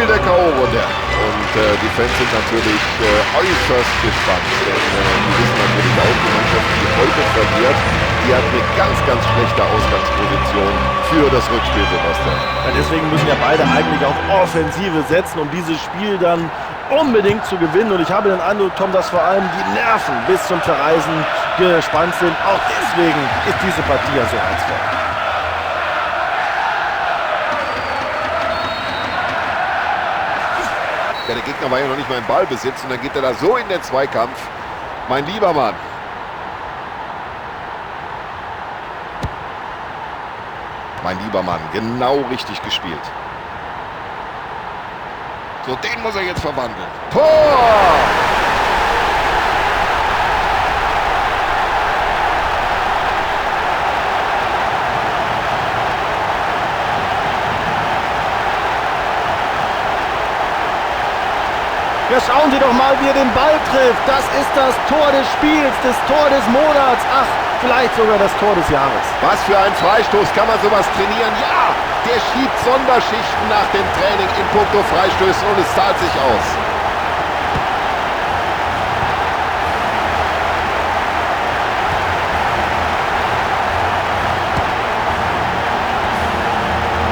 Spiel der K.O.-Runde. Und die Fans sind natürlich äußerst gespannt. Denn die wissen natürlich auch, die Mannschaft, die heute verliert, die hat eine ganz, ganz schlechte Ausgangsposition für das Rückspiel, Sebastian. Ja, deswegen müssen ja beide eigentlich auf Offensive setzen, um dieses Spiel dann unbedingt zu gewinnen. Und ich habe den Eindruck, Tom, dass vor allem die Nerven bis zum Zerreißen gespannt sind. Auch deswegen ist diese Partie ja so reizvoll. Ja, der Gegner war ja noch nicht mal im Ballbesitz und dann geht er da so in den Zweikampf. Mein lieber Mann. Mein lieber Mann, genau richtig gespielt. So, den muss er jetzt verwandeln. Tor! Ja, schauen Sie doch mal, wie er den Ball trifft. Das ist das Tor des Spiels, das Tor des Monats. Ach, vielleicht sogar das Tor des Jahres. Was für ein Freistoß, kann man sowas trainieren? Ja, der schiebt Sonderschichten nach dem Training in puncto Freistößen und es zahlt sich aus.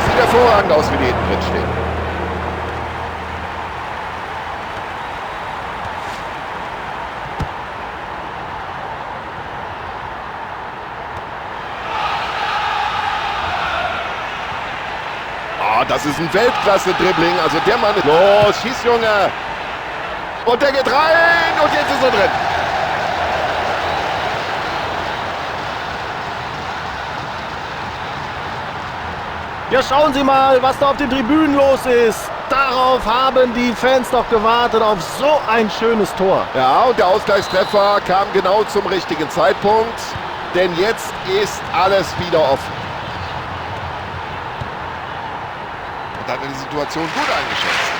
Sieht hervorragend aus, wie die hinten drin stehen. Das ist ein Weltklasse-Dribbling. Also der Mann ist... Los, schieß, Junge! Und der geht rein! Und jetzt ist er drin. Ja, schauen Sie mal, was da auf den Tribünen los ist. Darauf haben die Fans doch gewartet, auf so ein schönes Tor. Ja, und der Ausgleichstreffer kam genau zum richtigen Zeitpunkt. Denn jetzt ist alles wieder offen. Hat er die Situation gut eingeschätzt.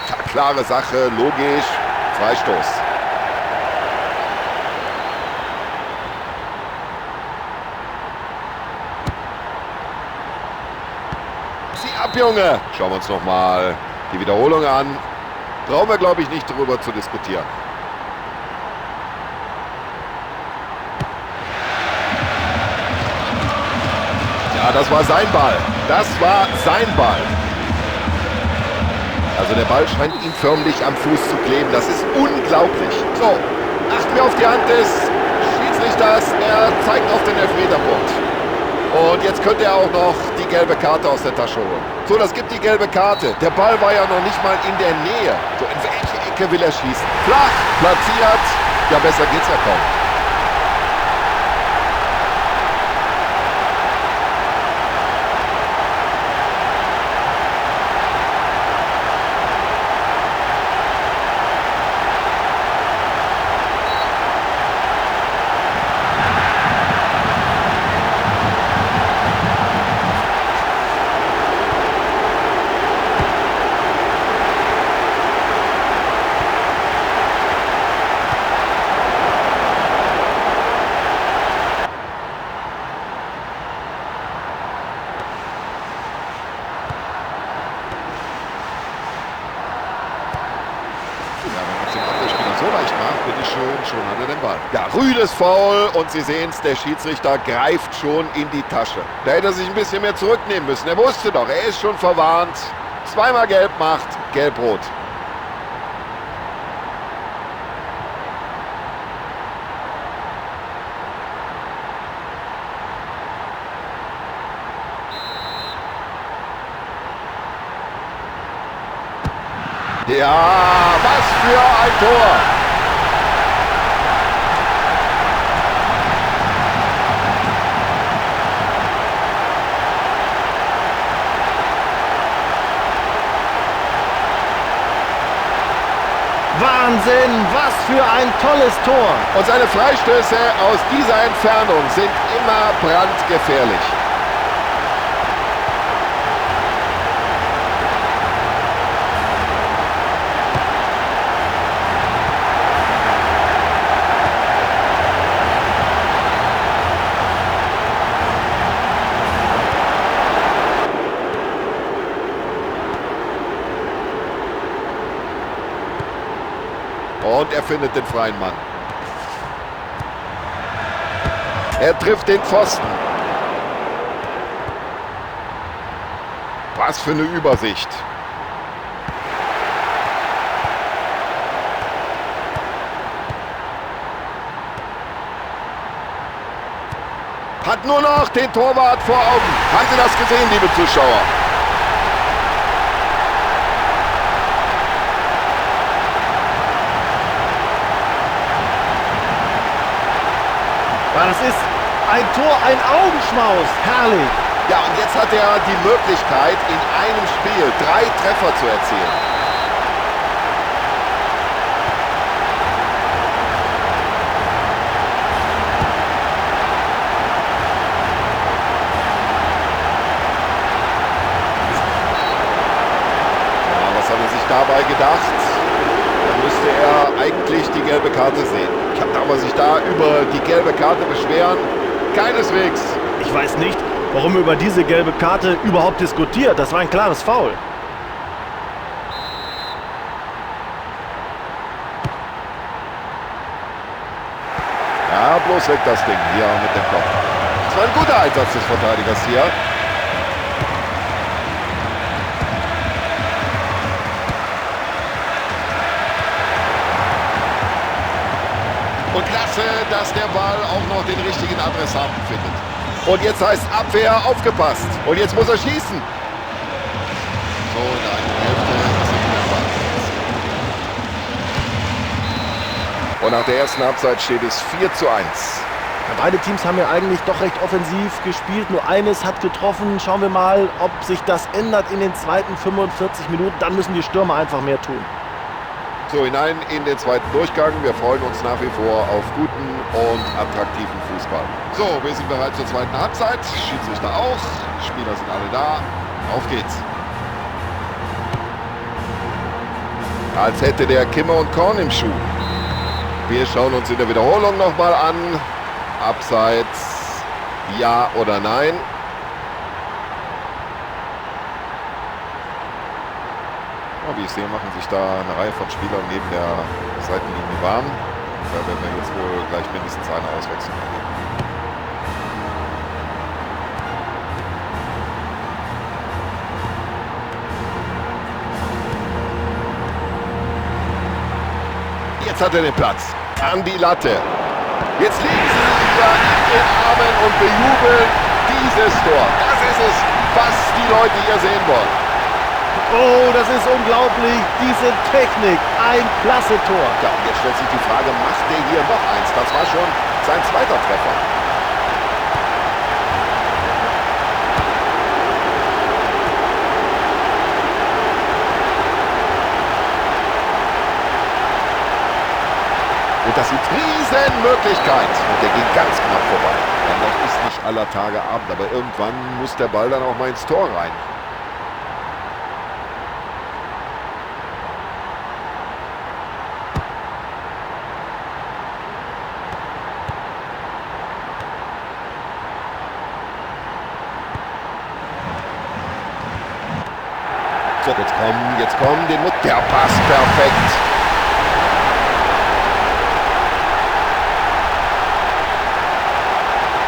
Ja, klare Sache, logisch, Freistoß. Zieh ab, Junge! Schauen wir uns noch mal die Wiederholung an. Brauchen wir, glaube ich, nicht darüber zu diskutieren. Ja, das war sein Ball. Das war sein Ball. Also der Ball scheint ihm förmlich am Fuß zu kleben. Das ist unglaublich. So, achten wir auf die Hand des Schiedsrichters. Er zeigt auf den Elfmeterpunkt. Und jetzt könnte er auch noch die gelbe Karte aus der Tasche holen. So, das gibt die gelbe Karte. Der Ball war ja noch nicht mal in der Nähe. So, in welche Ecke will er schießen? Flach, platziert. Ja, besser geht's ja kaum. Schon hat er den Ball. Ja, rüdes Foul und Sie sehen es, der Schiedsrichter greift schon in die Tasche. Da hätte er sich ein bisschen mehr zurücknehmen müssen. Er wusste doch, er ist schon verwarnt. Zweimal gelb macht, gelb-rot. Ja, was für ein Tor! Wahnsinn, was für ein tolles Tor. Und seine Freistöße aus dieser Entfernung sind immer brandgefährlich. Er findet den freien Mann. Er trifft den Pfosten. Was für eine Übersicht. Hat nur noch den Torwart vor Augen. Haben Sie das gesehen, liebe Zuschauer? Ja, das ist ein Tor, ein Augenschmaus. Herrlich. Ja, und jetzt hat er die Möglichkeit, in einem Spiel 3 Treffer zu erzielen. Dabei gedacht, dann müsste er eigentlich die gelbe Karte sehen. Aber sich da über die gelbe Karte beschweren, keineswegs. Ich weiß nicht, warum er über diese gelbe Karte überhaupt diskutiert. Das war ein klares Foul. Ja, bloß weg das Ding hier mit dem Kopf. Das war ein guter Einsatz des Verteidigers hier. Und klasse, dass der Ball auch noch den richtigen Adressaten findet. Und jetzt heißt Abwehr, aufgepasst. Und jetzt muss er schießen. So, in der eigenen Hälfte ist er wieder Ball. Und nach der ersten Halbzeit steht es 4:1. Ja, beide Teams haben ja eigentlich doch recht offensiv gespielt. Nur eines hat getroffen. Schauen wir mal, ob sich das ändert in den zweiten 45 Minuten. Dann müssen die Stürmer einfach mehr tun. So, hinein in den zweiten Durchgang. Wir freuen uns nach wie vor auf guten und attraktiven Fußball. So, wir sind bereit zur zweiten Halbzeit. Schiedsrichter auch. Spieler sind alle da. Auf geht's. Als hätte der Kimmer und Korn im Schuh. Wir schauen uns in der Wiederholung nochmal an. Abseits, ja oder nein. Wie ich sehe, machen sich da eine Reihe von Spielern neben der Seitenlinie warm. Da werden wir jetzt wohl gleich mindestens eine auswechseln. Jetzt hat er den Platz. An die Latte. Jetzt liegen sie wieder in den Armen und bejubeln dieses Tor. Das ist es, was die Leute hier sehen wollen. Oh, das ist unglaublich, diese Technik, ein klasse Tor. Ja, und jetzt stellt sich die Frage, macht der hier noch eins? Das war schon sein zweiter Treffer. Und das ist Riesenmöglichkeit. Und der ging ganz knapp vorbei. Ja, noch ist nicht aller Tage Abend, aber irgendwann muss der Ball dann auch mal ins Tor rein. So, jetzt kommen, der passt perfekt.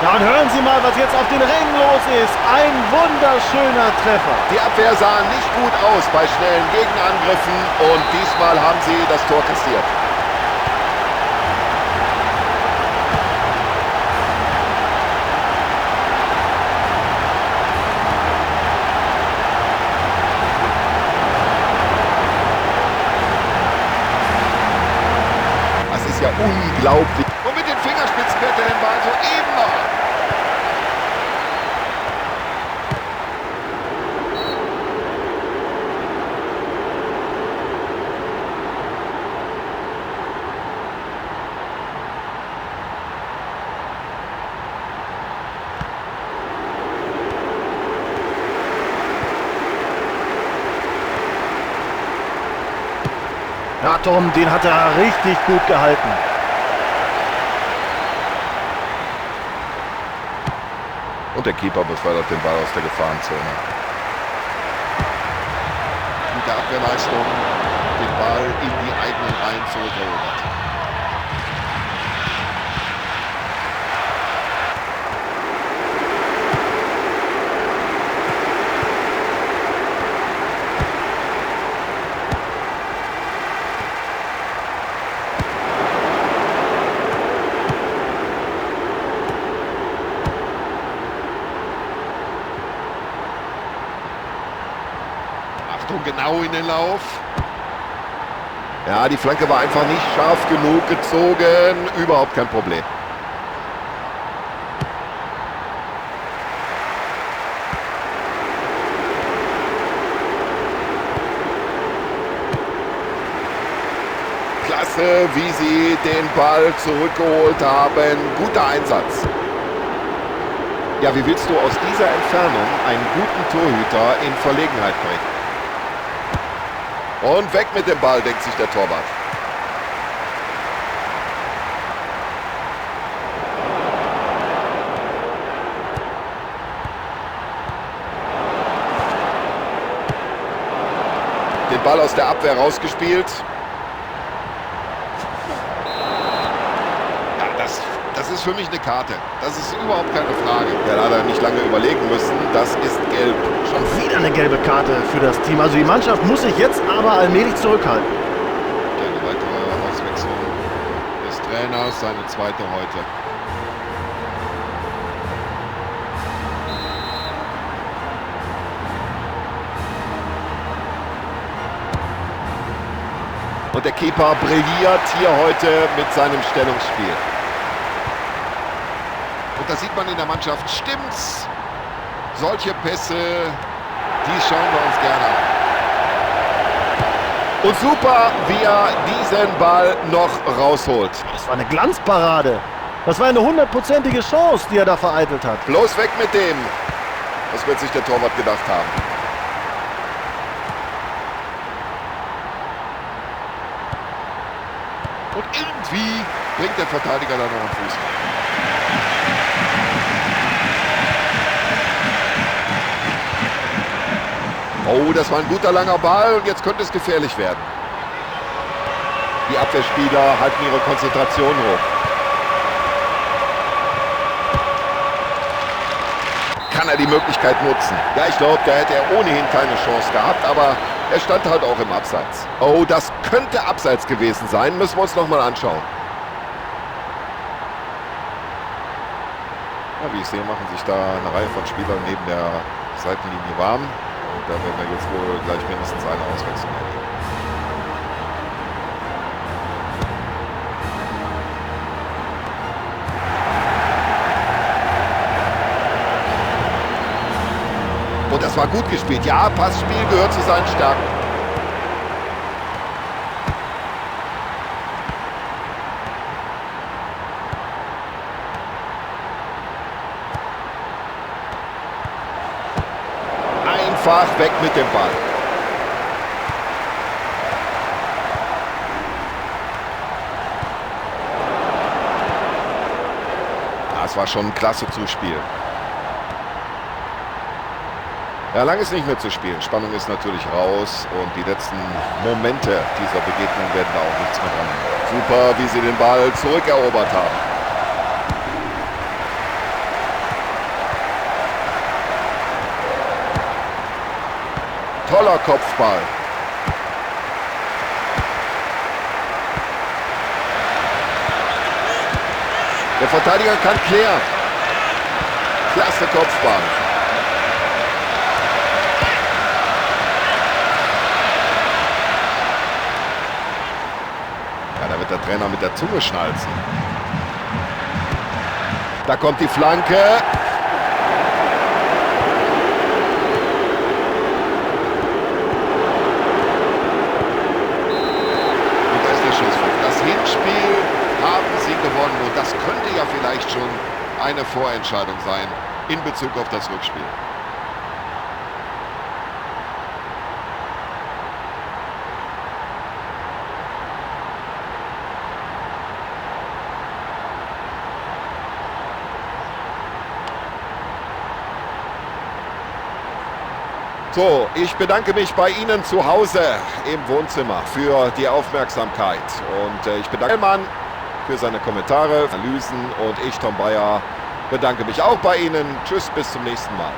Ja, und hören Sie mal, was jetzt auf den Rängen los ist. Ein wunderschöner Treffer. Die Abwehr sah nicht gut aus bei schnellen Gegenangriffen und diesmal haben sie das Tor kassiert. Ja, unglaublich. Und mit den Fingerspitzen fährt er den Ball so eben noch. Ja, Tom, den hat er richtig gut gehalten. Und der Keeper befördert den Ball aus der Gefahrenzone. Gute Abwehrleistung, den Ball in die eigenen Reihen zurückerobert. zu genau in den Lauf. Ja, die Flanke war einfach nicht scharf genug gezogen. Überhaupt kein Problem. Klasse, wie sie den Ball zurückgeholt haben. Guter Einsatz. Ja, wie willst du aus dieser Entfernung einen guten Torhüter in Verlegenheit bringen? Und weg mit dem Ball, denkt sich der Torwart. Den Ball aus der Abwehr rausgespielt. Das ist für mich eine Karte. Das ist überhaupt keine Frage. Ja, da hat er nicht lange überlegen müssen. Das ist gelb. Schon wieder eine gelbe Karte für das Team. Also die Mannschaft muss sich jetzt aber allmählich zurückhalten. Eine weitere Auswechslung des Trainers, seine zweite heute. Und der Keeper brilliert hier heute mit seinem Stellungsspiel. Und das sieht man in der Mannschaft. Stimmt's? Solche Pässe, die schauen wir uns gerne an. Und super, wie er diesen Ball noch rausholt. Das war eine Glanzparade. Das war eine 100%ige Chance, die er da vereitelt hat. Bloß weg mit dem. Was wird sich der Torwart gedacht haben? Und irgendwie bringt der Verteidiger da noch einen Fuß. Oh, das war ein guter langer Ball und jetzt könnte es gefährlich werden. Die Abwehrspieler halten ihre Konzentration hoch. Kann er die Möglichkeit nutzen? Ja, ich glaube, da hätte er ohnehin keine Chance gehabt, aber er stand halt auch im Abseits. Oh, das könnte Abseits gewesen sein, müssen wir uns nochmal anschauen. Ja, wie ich sehe, machen sich da eine Reihe von Spielern neben der Seitenlinie warm. Und da werden wir jetzt wohl gleich mindestens eine Auswechslung erleben. Und das war gut gespielt. Ja, Passspiel gehört zu seinen Stärken. Einfach weg mit dem Ball. Das war schon ein klasse Zuspiel. Ja, lange ist nicht mehr zu spielen. Spannung ist natürlich raus und die letzten Momente dieser Begegnung werden da auch nichts mehr dran. Super, wie sie den Ball zurückerobert haben. Toller Kopfball. Der Verteidiger kann klären. Klasse Kopfball. Ja, da wird der Trainer mit der Zunge schnalzen. Da kommt die Flanke. Gewonnen und das könnte ja vielleicht schon eine Vorentscheidung sein in Bezug auf das Rückspiel. So, ich bedanke mich bei Ihnen zu Hause im Wohnzimmer für die Aufmerksamkeit und ich bedanke Mann für seine Kommentare, Analysen und ich, Tom Bayer, bedanke mich auch bei Ihnen. Tschüss, bis zum nächsten Mal.